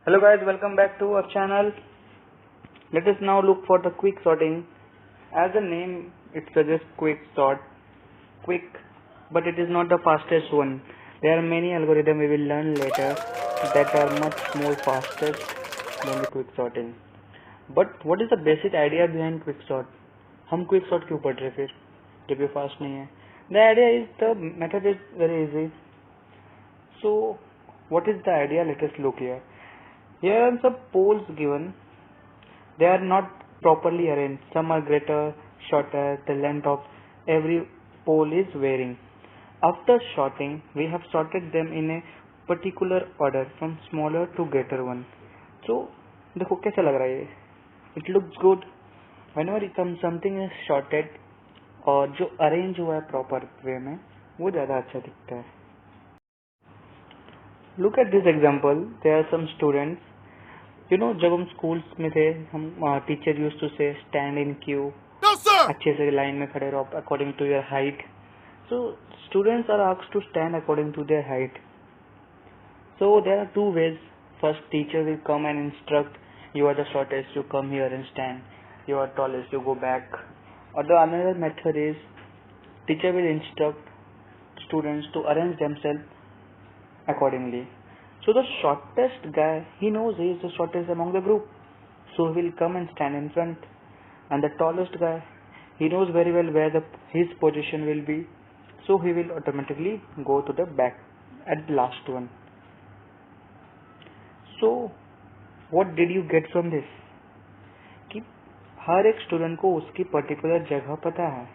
Hello guys, welcome back to our channel. Let us now look for the quick sorting. As the name it suggests, quick sort. Quick, but it is not the fastest one. There are many algorithms we will learn later that are much more fastest than the quick sorting. But what is the basic idea behind quick sort? हम quick sort क्यों पढ़ रहे फिर जब ये fast नहीं है? The idea is the method is very easy. So what is the idea? Let us look here. Here are some poles given. They are not properly arranged. Some are greater, shorter. The length of every pole is varying. After sorting, we have sorted them in a particular order from smaller to greater one. So, देखो कैसा लग रहा है ये? It looks good. Whenever something is sorted और जो arrange हुआ है proper way में, वो ज़्यादा अच्छा दिखता है. Look at this example. There are some students. जब हम स्कूल्स में थे हम teacher used to say stand in queue. No, sir! अच्छे से लाइन में खड़े रहो according to your height. So students are asked to stand according to their height. So there are two ways. First teacher will come and instruct, you are the shortest, you come here and stand, you are tallest, you go back. और the another method is teacher will instruct students to arrange themselves accordingly. So the shortest guy, he knows he is the shortest among the group, so he will come and stand in front. And the tallest guy, he knows very well where his position will be, so he will automatically go to the back at the last one. So what did you get from this? कि हर एक student को उसकी particular जगह पता है,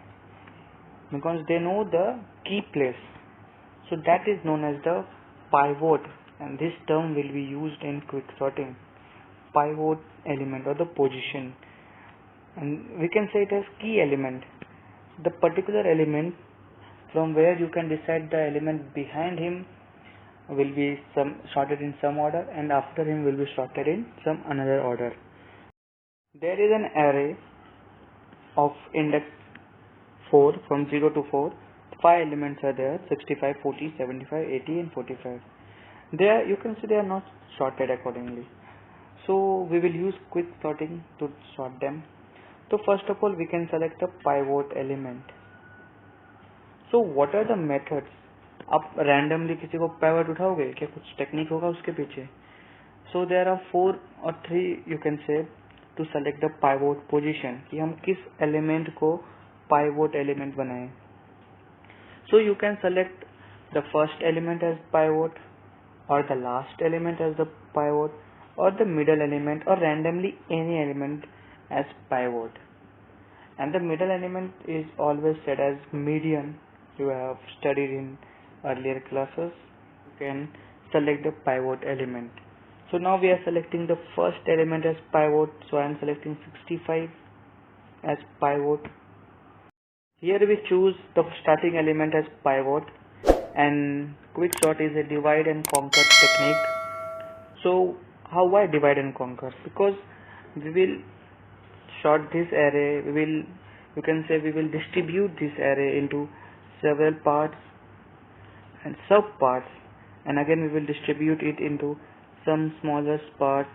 because they know the key place. So that is known as the pivot, and this term will be used in quick sorting. Pivot element or the position, and we can say it as key element, the particular element from where you can decide the element behind him will be sorted in some order, and after him will be sorted in some another order. There is an array of index 4 from 0 to 4. 5 elements are there: 65, 40, 75, 80 and 45. There you can see they are not sorted accordingly. So we will use quick sorting to sort them. So first of all we can select the pivot element. So what are the methods? आप randomly किसी को pivot उठाओगे क्या? कुछ technique होगा उसके पीछे. So there are 4 or 3 you can say to select the pivot position, कि हम किस element को pivot element बनाएं. So you can select the first element as pivot, or the last element as the pivot, or the middle element, or randomly any element as pivot. And the middle element is always said as median. You have studied in earlier classes. You can select the pivot element. So now we are selecting the first element as pivot. So I am selecting 65 as pivot. Here we choose the starting element as pivot, and quick sort is a divide and conquer technique. So why divide and conquer? Because we will sort this array, you can say we will distribute this array into several parts and sub parts, and again we will distribute it into some smaller parts,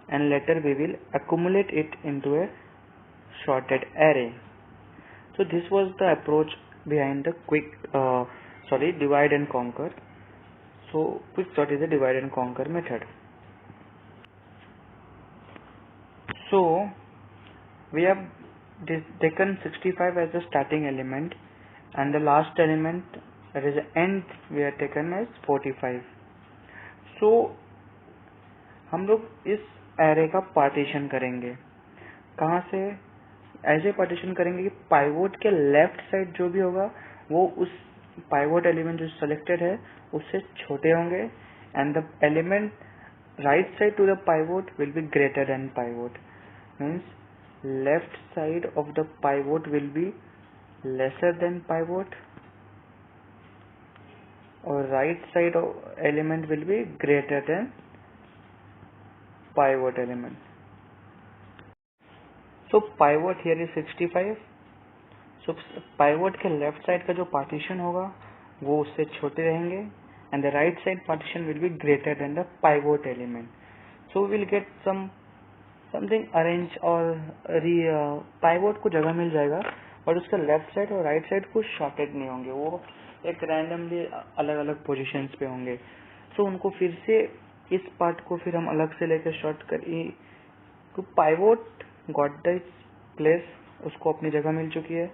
and later we will accumulate it into a sorted array. So this was the approach behind the divide and conquer. So quick sort is a divide and conquer method. So we have taken 65 as the starting element, and the last element, that is the end, we have taken as 45. So हम लोग इस array का partition करेंगे. कहाँ से? ऐसे partition करेंगे कि पाइवोट के लेफ्ट साइड जो भी होगा वो उस पाइवोट एलिमेंट जो सिलेक्टेड है उससे छोटे होंगे, and the element right side to the pivot will be greater than pivot. Means left side of the pivot will be lesser than pivot, और right side element will be greater than pivot element. So pivot here is 65. So pivot के left side का जो partition होगा वो उससे छोटे रहेंगे, and the right side partition will be greater than the pivot element. So we will get something arrange और pivot को जगह मिल जाएगा और उसका लेफ्ट साइड और राइट साइड कुछ शॉर्टेड नहीं होंगे, वो एक रैंडमली अलग अलग पोजीशंस पे होंगे. सो उनको फिर से इस पार्ट को फिर हम अलग से लेकर शॉर्ट करिए. तो पाइवोट गॉट द प्लेस, उसको अपनी जगह मिल चुकी है.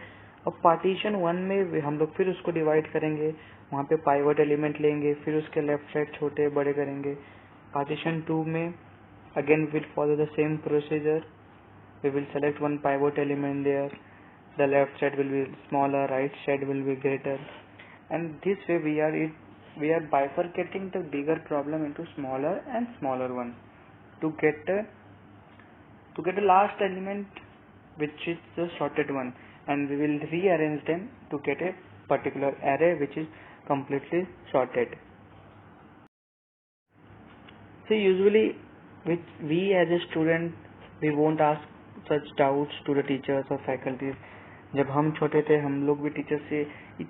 अब पार्टीशन 1 में हम लोग फिर उसको डिवाइड करेंगे, वहाँ पे पाइवोट एलिमेंट लेंगे, फिर उसके लेफ्ट साइड छोटे बड़े करेंगे. पार्टीशन 2 में again we will follow the same procedure. We will select one pivot element there. The left side will be smaller, right side will be greater, and this way we are bifurcating the bigger problem into smaller and smaller one to get the last element, which is the shorted one, and we will rearrange them to get a particular array which is completely sorted. So usually we as a student we won't ask such doubts to the teachers or faculties. जब हम छोटे थे हम लोग भी teacher से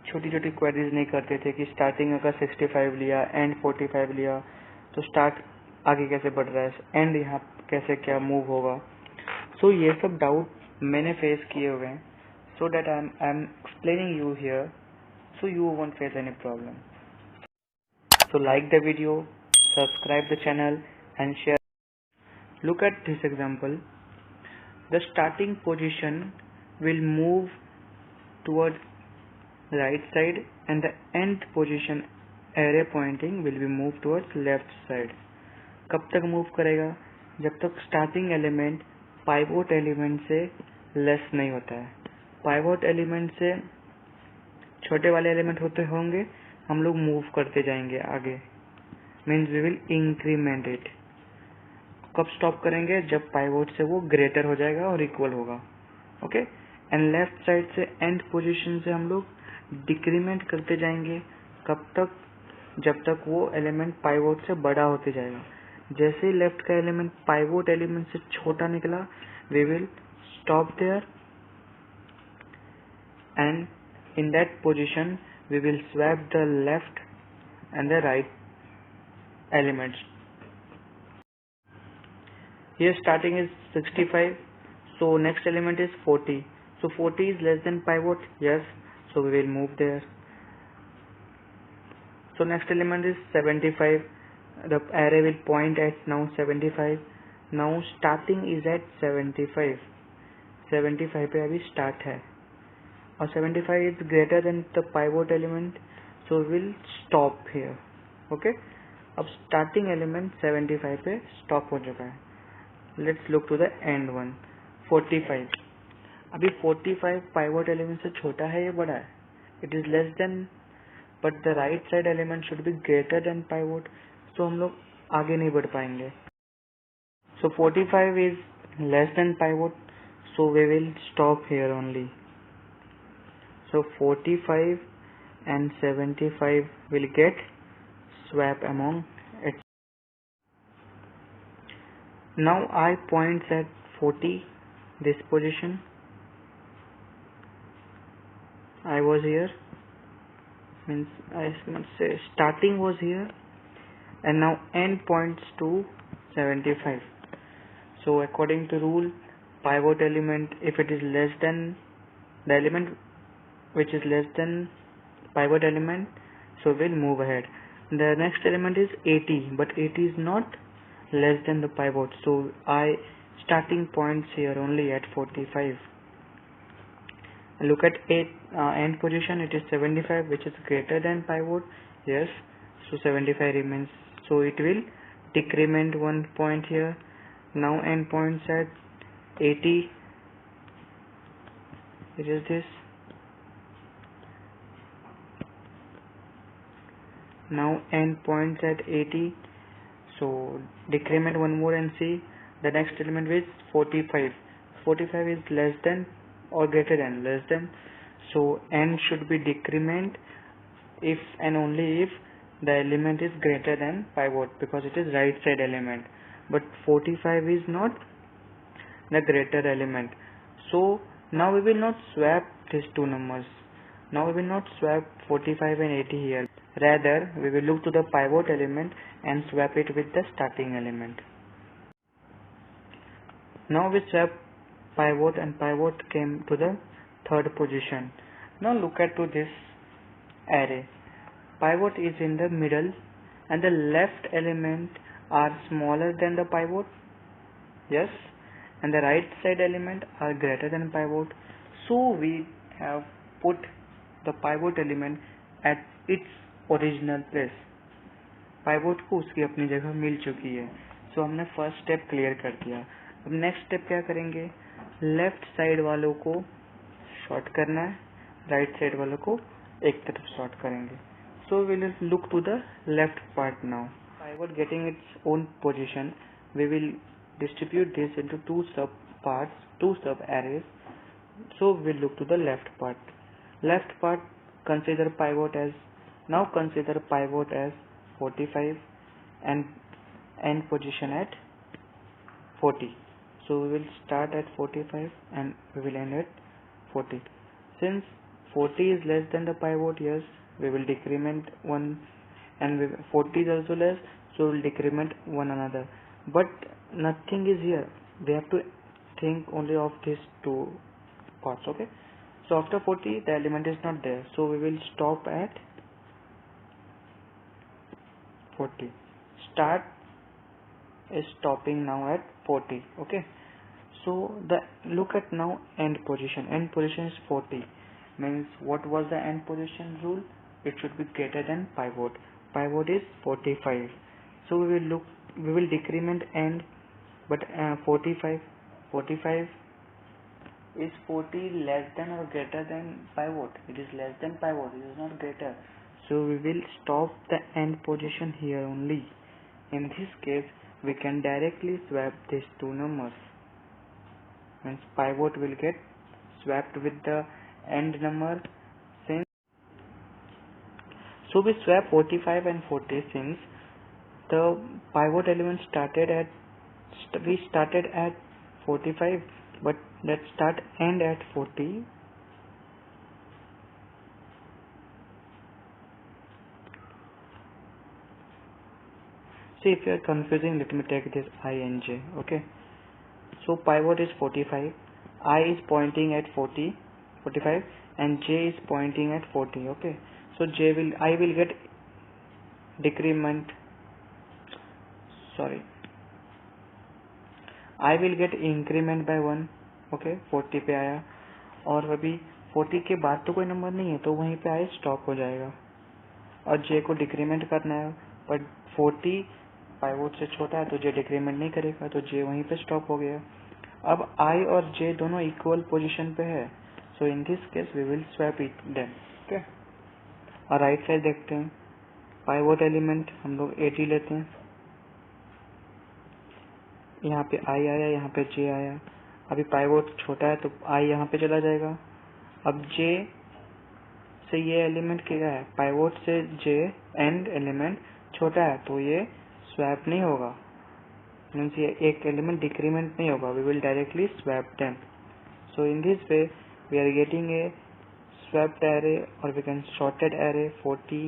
छोटी छोटी क्वेरीज नहीं करते थे कि स्टार्टिंग अगर 65 लिया एंड 45 लिया तो स्टार्ट आगे कैसे बढ़ रहा है, एंड यहाँ कैसे क्या मूव होगा. सो ये सब डाउट मैंने फेस किए हुए हैं. So that I am explaining you here so you won't face any problem. So like the video, subscribe the channel and share. Look at this example. The starting position will move towards right side and the end position array pointing will be moved towards left side. कब तक move करेगा? जब तक starting element pivot element से less नहीं होता है. Pivot element से छोटे वाले एलिमेंट होते होंगे, हम लोग मूव करते जाएंगे आगे, means we will increment it. कब स्टॉप करेंगे? जब पाइवोट से वो ग्रेटर हो जाएगा और इक्वल होगा. ओके. एंड लेफ्ट साइड से एंड पोजीशन से हम लोग डिक्रीमेंट करते जाएंगे. कब तक? जब तक वो एलिमेंट पाइवोट से बड़ा होते जाएगा. जैसे ही लेफ्ट का एलिमेंट पाइवोट एलिमेंट से छोटा निकला, we will stop there and in that position we will swap the left and the right elements. Here starting is 65, so next element is 40. So 40 is less than pivot, yes, so we will move there. So next element is 75. The array will point at now 75. Now starting is at 75. 75 पे अभी start है और 75 is greater than the pivot element, so we'll stop here. Okay. अब starting element 75 पे stop हो चुका है. Let's look to the end one. 45. अभी 45 pivot element से छोटा है या बड़ा है? It is less than, but the right side element should be greater than pivot, so हम लोग आगे नहीं बढ़ पाएंगे. So 45 is less than pivot, so we will stop here only. So 45 and 75 will get swap among it. Now I points at 40, this position. I was here, means I must say starting was here, and now end points to 75. So according to rule, pivot element, if it is less than the element which is less than pivot element, so we'll move ahead. The next element is 80, but 80 is not less than the pivot, so I starting points here only at 45. Look at end position, it is 75, which is greater than pivot, yes, so 75 remains, so it will decrement 1 point here. Now end points at 80, it is this. Now end points at 80, so decrement one more and see the next element is 45. 45 is less than or greater than, less than, so end should be decrement if and only if the element is greater than pivot, because it is right side element, but 45 is not the greater element. So now we will not swap these two numbers. Now we will not swap 45 and 80 here. Rather, we will look to the pivot element and swap it with the starting element. Now we swap pivot and pivot came to the third position. Now look at to this array. Pivot is in the middle and the left element are smaller than the pivot. Yes. And the right side element are greater than pivot. So we have put the pivot element at its original place. Pivot को उसकी अपनी जगह मिल चुकी है. सो हमने first step clear कर दिया. अब नेक्स्ट स्टेप क्या करेंगे, लेफ्ट साइड वालों को शॉर्ट करना है, राइट साइड वालों को एक तरफ शॉर्ट करेंगे. So we will look to the left part now. Pivot getting its own position, we will distribute this into two sub parts, two sub arrays. So we will look to the left part. Left part, consider pivot as, now consider pivot as 45 and end position at 40. So we will start at 45 and we will end at 40. Since 40 is less than the pivot, yes, we will decrement one, and 40 is also less, so we will decrement one another. But nothing is here. We have to think only of these two parts. Okay. So after 40, the element is not there. So we will stop at 40. Start is stopping now at 40. Okay. So the look at now end position. End position is 40. Means what was the end position rule? It should be greater than pivot. Pivot is 45. So we will look. We will decrement end, but 45 is 40 less than or greater than pivot? It is less than pivot. It is not greater. So we will stop the end position here only. In this case, we can directly swap these two numbers. Means pivot will get swapped with the end number. Since so we swap 45 and 40 since the pivot element started at, we started at 45, but let's start end at 40. See, if you are confusing, let me take this I and J. Okay. So pivot is 45, I is pointing at 40, 45, and J is pointing at 40. Okay. So I will get decrement. Sorry, I will get increment by 1. Okay 40 पे आया, और अभी 40 के बाद तो कोई number नहीं है, तो वहीं पे आए स्टॉप हो जाएगा. और J को डिक्रीमेंट करना है, बट 40 पाइवोट से छोटा है तो J डिक्रीमेंट नहीं करेगा, तो J वहीं पे स्टॉप हो गया. अब I और J दोनों इक्वल पोजीशन पे है. So in this case we will swap it them. Okay. और राइट साइड देखते हैं. पाइवोट एलिमेंट हम लोग 80 लेते हैं. यहाँ पे I आया, यहाँ पे J आया. अभी पाइवोट छोटा है तो I यहाँ पे चला जाएगा. अब J से ये एलिमेंट क्या है, पाइवोट से J एंड एलिमेंट छोटा है तो ये स्वैप नहीं होगा. मीन्स ये एक एलिमेंट डिक्रीमेंट नहीं होगा. We will directly swap them. So in this way we are getting a swapped array, और we can sorted array 40,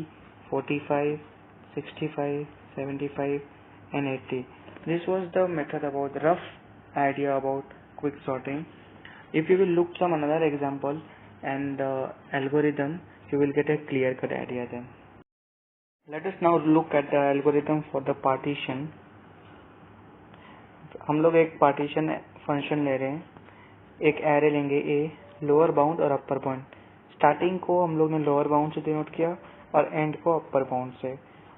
45, 65, 75 and 80. This was the method about the rough idea about quick sorting. If you will look some another example and algorithm, you will get a clear cut idea then. Let us now look at the algorithm for the partition. हम लोग एक partition function ले रहे हैं. एक array लेंगे A, lower bound और upper bound. Starting को हम लोग ने लोअर बाउंड से डिनोट किया और एंड को अपर बाउंड से.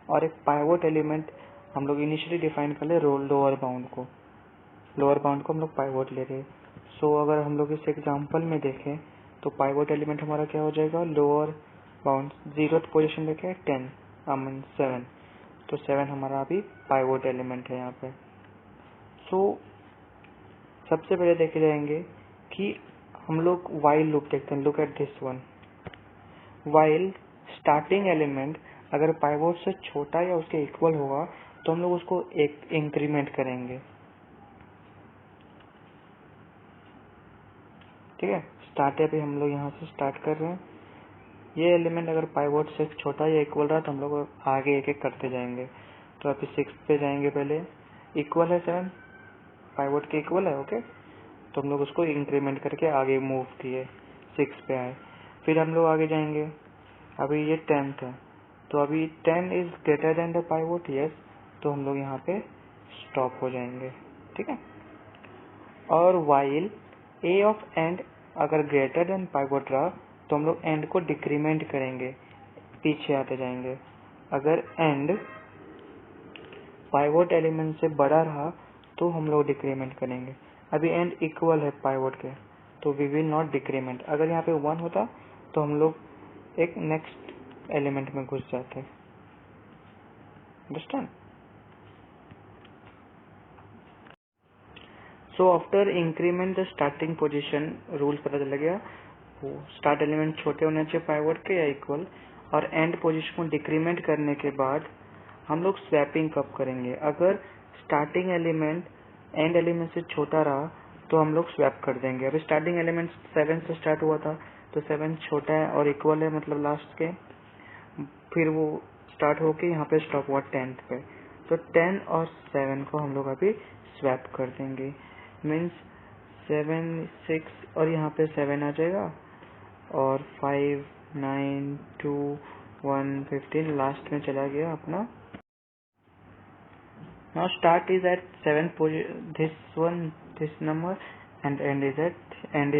और एक पाइवोट एलिमेंट हम लोग इनिशियली डिफाइन कर ले लोअर बाउंड को. लोअर बाउंड को हम लोग पाइवोट ले रहे हैं. सो अगर हम लोग इस एग्जांपल में देखें तो पाइवोट एलिमेंट हमारा क्या हो जाएगा, लोअर बाउंड 0th पोजीशन लेके 10 7. तो 7 हमारा अभी पाइवोट एलिमेंट है यहाँ पे. सो सबसे पहले देखे जाएंगे कि हम लोग वाइल लूप देखते हैं. Look at this one. While starting element अगर पाइवोट से छोटा या उसके इक्वल होगा तो हम लोग उसको एक इंक्रीमेंट करेंगे. ठीक है. स्टार्ट पे हम लोग यहाँ से स्टार्ट कर रहे हैं. ये एलिमेंट अगर पाइवोट से छोटा या इक्वल रहा तो हम लोग आगे एक एक करते जाएंगे। तो अभी 6 पे जाएंगे, पहले इक्वल है 7, पाइवोट के इक्वल है, ओके। तो हम लोग उसको इंक्रीमेंट करके आगे मूव किए, 6 पे आए। फिर हम लोग आगे जाएंगे, अभी ये 10th है, तो अभी 10 is greater than the pivot, yes, तो हम लोग यहाँ पे स्टॉप हो जाएंगे, ठीक है। और वाइल ए ऑफ एंड अगर ग्रेटर देन पाइवोट रहा तो हम लोग एंड को डिक्रीमेंट करेंगे, पीछे आते जाएंगे। अगर एंड पाइवोट एलिमेंट से बड़ा रहा तो हम लोग डिक्रीमेंट करेंगे। अभी एंड इक्वल है पाइवोट के, तो वी विल नॉट डिक्रीमेंट। अगर यहाँ पे 1 होता तो हम लोग एक नेक्स्ट एलिमेंट में घुस जाते। Understand? So after increment the starting position, rule पता चल गया, स्टार्ट एलिमेंट छोटे होने चाहिए पाइवोट के या इक्वल, और एंड पोजीशन को डिक्रीमेंट करने के बाद हम लोग स्वैपिंग कब करेंगे। अगर स्टार्टिंग एलिमेंट एंड एलिमेंट से छोटा रहा तो हम लोग स्वैप कर देंगे। अभी स्टार्टिंग एलिमेंट 7 से स्टार्ट हुआ था, तो 7 छोटा है और इक्वल है, मतलब लास्ट के, फिर वो स्टार्ट होके यहाँ पे स्टॉप हुआ 10th पे, तो 10 और 7 को हम लोग अभी स्वैप कर देंगे। मीन्स 7 6 और यहाँ पे 7 आ जाएगा, और 5 9 2 1 15 लास्ट में चला गया अपना। Now start is at 7 this number, and end is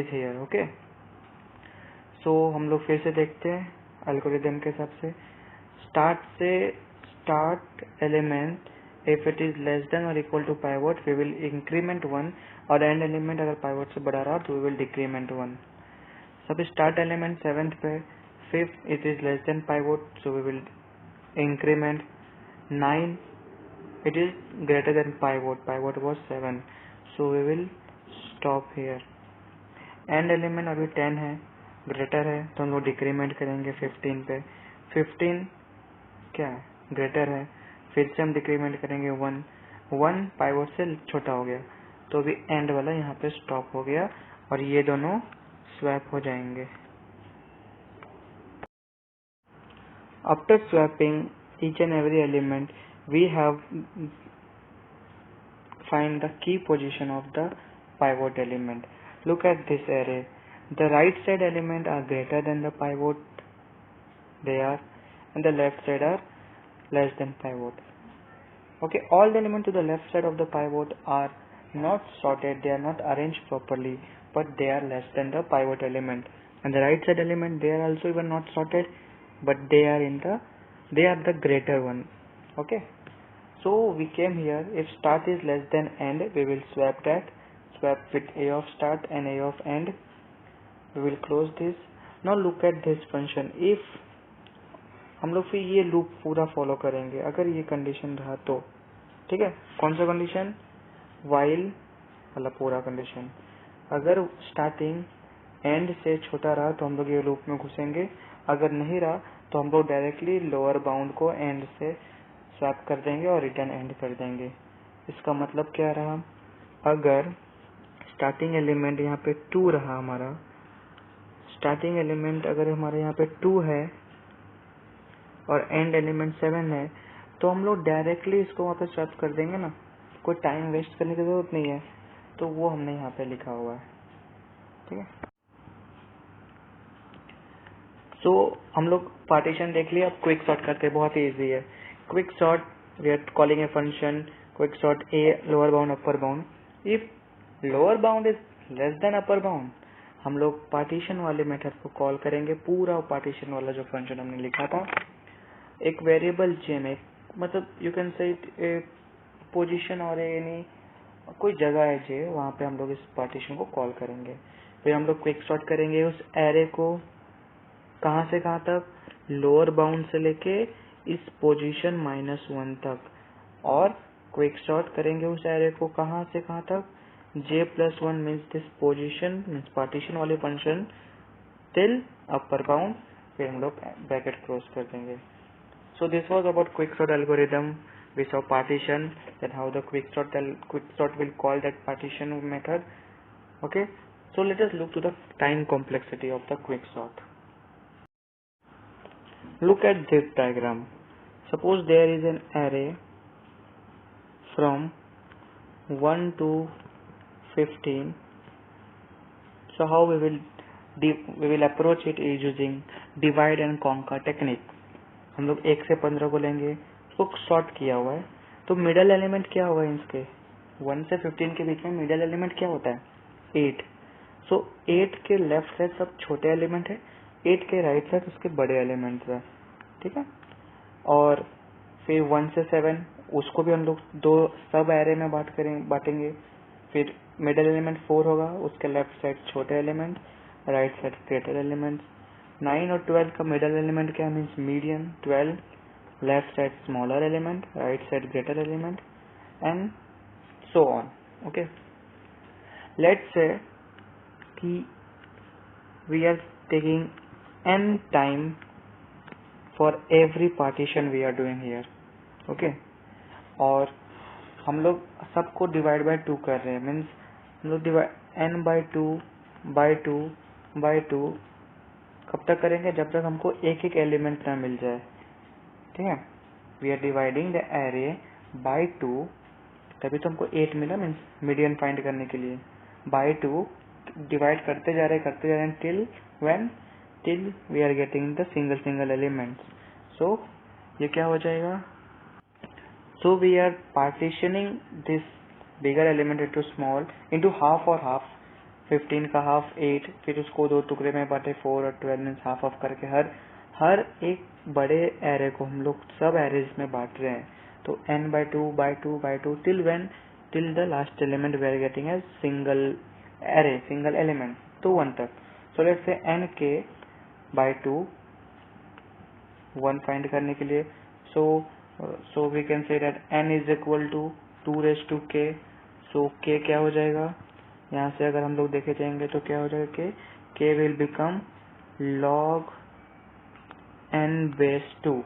here, okay. So हम लोग फिर से देखते हैं एल्गोरिथम के हिसाब से। Start element if it is less than or equal to pivot we will increment 1, और एंड एलिमेंट अगर पाइवोट से बड़ा रहा तो we will decrement 1। सब स्टार्ट एलिमेंट 7th पे, 5th it is less than pivot so we will increment 9, it is greater than pivot was 7 so we will stop here। And element अभी 10 है, greater है, तो हम लोग डिक्रीमेंट करेंगे 15 पे। 15 क्या है, ग्रेटर है, फिर से हम डिक्रीमेंट करेंगे 1 पाइवोट से छोटा हो गया, तो अभी एंड वाला यहाँ पे स्टॉप हो गया और ये दोनों स्वैप हो जाएंगे। After swapping each and every element we have find the key position of the pivot element. Look at this array. The right side element are greater than the pivot, they are, and the left side are less than pivot. Okay, all the elements to the left side of the pivot are not sorted, they are not arranged properly, but they are less than the pivot element. And the right side element, they are also even not sorted, but they are the greater one. Okay. So we came here, if start is less than end, we will swap with a of start and a of end. We will close this. Now look at this function. If हम लोग फिर ये loop पूरा follow करेंगे, अगर ये condition रहा तो, ठीक है। कौन सा कंडीशन, वाइल वाला पूरा कंडीशन। अगर स्टार्टिंग एंड से छोटा रहा तो हम लोग ये लूप में घुसेंगे, अगर नहीं रहा तो हम लोग डायरेक्टली लोअर बाउंड को एंड से स्वैप कर देंगे और रिटर्न एंड कर देंगे। इसका मतलब क्या रहा, अगर स्टार्टिंग एलिमेंट यहाँ पे 2 रहा, हमारा स्टार्टिंग एलिमेंट अगर हमारे यहाँ पे 2 है और एंड एलिमेंट 7 है, तो हम लोग डायरेक्टली इसको वहाँ पे स्वैप कर देंगे ना, कोई टाइम वेस्ट करने की जरूरत नहीं है, तो वो हमने यहाँ पे लिखा हुआ है, ठीक है। सो हम लोग पार्टीशन देख लिया, अब क्विक सॉर्ट करते हैं, बहुत ही इजी है। Quick sort, we are calling a function quick sort a lower bound upper bound. If lower bound is less than upper bound, हम लोग पार्टीशन वाले मेथड को कॉल करेंगे। पूरा पार्टीशन वाला जो फंक्शन हमने लिखा था, एक वेरिएबल जे में, मतलब यू कैन से पोजीशन और एनी कोई जगह है जे, वहाँ पे हम लोग इस पार्टीशन को कॉल करेंगे। फिर हम लोग क्विक सॉर्ट करेंगे उस एरे को, कहाँ से कहाँ तक, लोअर बाउंड से लेके इस पोजीशन -1 तक, और क्विक सॉर्ट करेंगे उस एरे को कहाँ से कहाँ तक, j+1 means this position means partition वाले फंक्शन टिल अपर बाउंड, फिर हम लोग ब्रैकेट क्लोज कर देंगे। So this was about quicksort algorithm. We saw partition, then how the quicksort will call that partition method. Okay, so let us look to the time complexity of the quicksort. Look at this diagram. Suppose there is an array from 1 to 15. So how we will approach it is using divide and conquer technique. हम लोग 1 से 15 को लेंगे, उसको sort किया हुआ है, तो मिडल एलिमेंट क्या होगा इसके? 1 से 15 के बीच में मिडल एलिमेंट क्या होता है? 8. सो 8 के लेफ्ट साइड सब छोटे एलिमेंट है, 8 के राइट साइड उसके बड़े एलिमेंट है, ठीक है। और फिर 1 से 7 उसको भी हम लोग दो सब एरे में बांटेंगे। फिर मिडल एलिमेंट 4 होगा, उसके लेफ्ट साइड छोटे element, right side greater element. 9 और 12 का मिडल एलिमेंट क्या means median. 12 left side smaller element, right side greater element, and so on. Okay, let's say कि we are taking n time for every partition we are doing here, okay? और हम लोग सबको divide by 2 कर रहे हैं, means हम लोग n by 2 by 2 by 2 कब तक करेंगे? जब तक हमको एक एक एलिमेंट ना मिल जाए, ठीक है। We are dividing the array by 2, तभी तो हमको 8 मिला, मीन्स मीडियन फाइंड करने के लिए। बाय 2 डिवाइड करते जा रहे हैं till we are getting the single elements. So ये क्या हो जाएगा? So we are partitioning this bigger element into small, into half और half। 15 का half 8, फिर उसको 2 टुकड़े में बांटे 4 और 12 मीन्स हाफ ऑफ करके हर एक बड़े एरे को हम लोग सब एरेज में बांट रहे हैं। तो n by 2 by 2 by 2 till the last element we are getting as single array, single element, तो 1 तक। So let's say n k by 2, 1 find करने के लिए, so we can say that n is equal to 2 raised to k। so k क्या हो जाएगा? यहाँ से अगर हम लोग देखे जाएंगे तो क्या हो जाएगा? k will become log n base 2,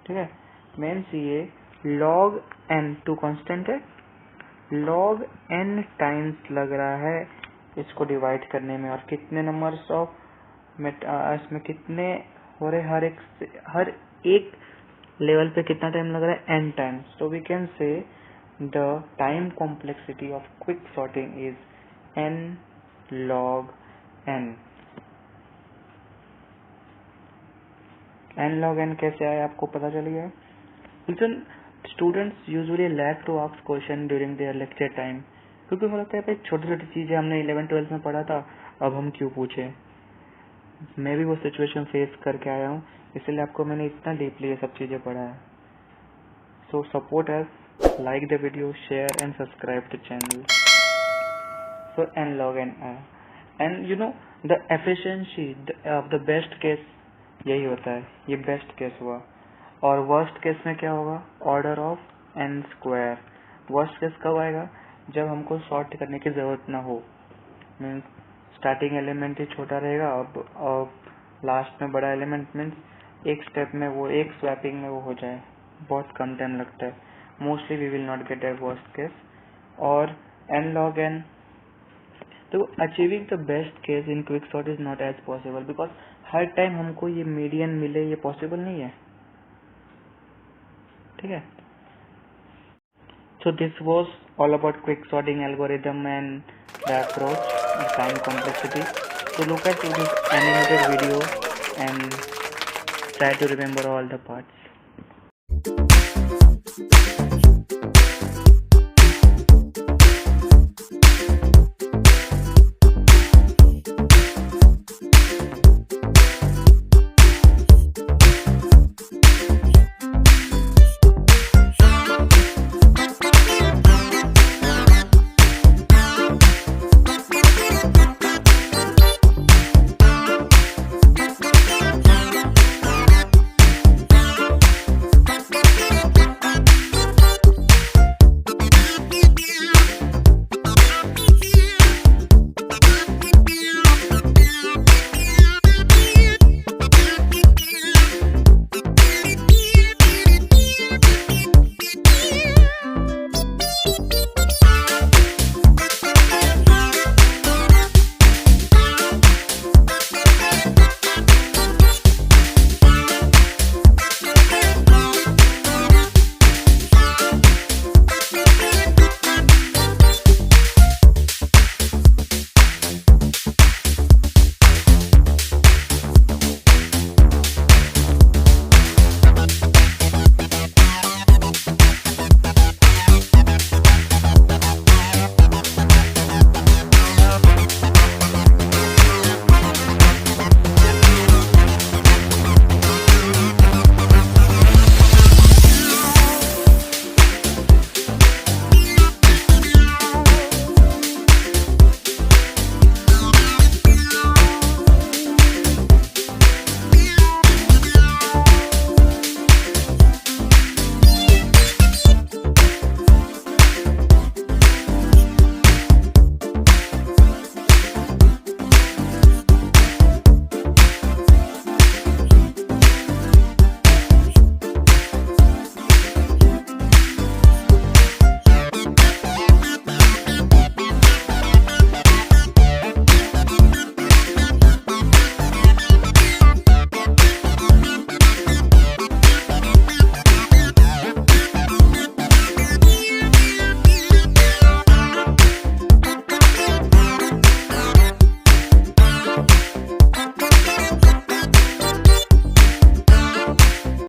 ठीक है। मीन्स ये log n 2 कांस्टेंट है, log n टाइम्स लग रहा है इसको डिवाइड करने में। और कितने नंबर्स ऑफ इसमें कितने हो रहे? हर एक लेवल पे कितना टाइम लग रहा है? n times. so we can say the time complexity of quick sorting is n log n। n log n कैसे आया आपको पता चल गया? Listen, students usually lack to ask question during their lecture time, क्योंकि मुझे लगता है भाई छोटी छोटी चीजें हमने 11-12 में पढ़ा था, अब हम क्यों पूछे। मैं भी वो सिचुएशन फेस करके आया हूँ, इसलिए आपको मैंने इतना डीपली ये सब चीजें पढ़ा है। So support us, like the video, share and subscribe to channel. So n log n, and you know the efficiency of the best case यही होता है, ये बेस्ट केस हुआ। और वर्स्ट केस में क्या होगा? Order of n square. Worst case कब आएगा? जब हमको सॉर्ट करने की जरूरत ना हो, मीन्स स्टार्टिंग एलिमेंट ही छोटा रहेगा और लास्ट में बड़ा एलिमेंट, मीन्स एक स्टेप में वो एक स्वैपिंग में वो हो जाए, बहुत कम टाइम लगता है। Mostly we will not get a worst case. और n log n, तो achieving the best case in quick sort is not as possible, because हर टाइम हमको ये मीडियन मिले ये पॉसिबल नहीं है, ठीक है। So this was all about quick sorting algorithm and the approach, the time complexity. So look at this animated video and try to remember all the parts.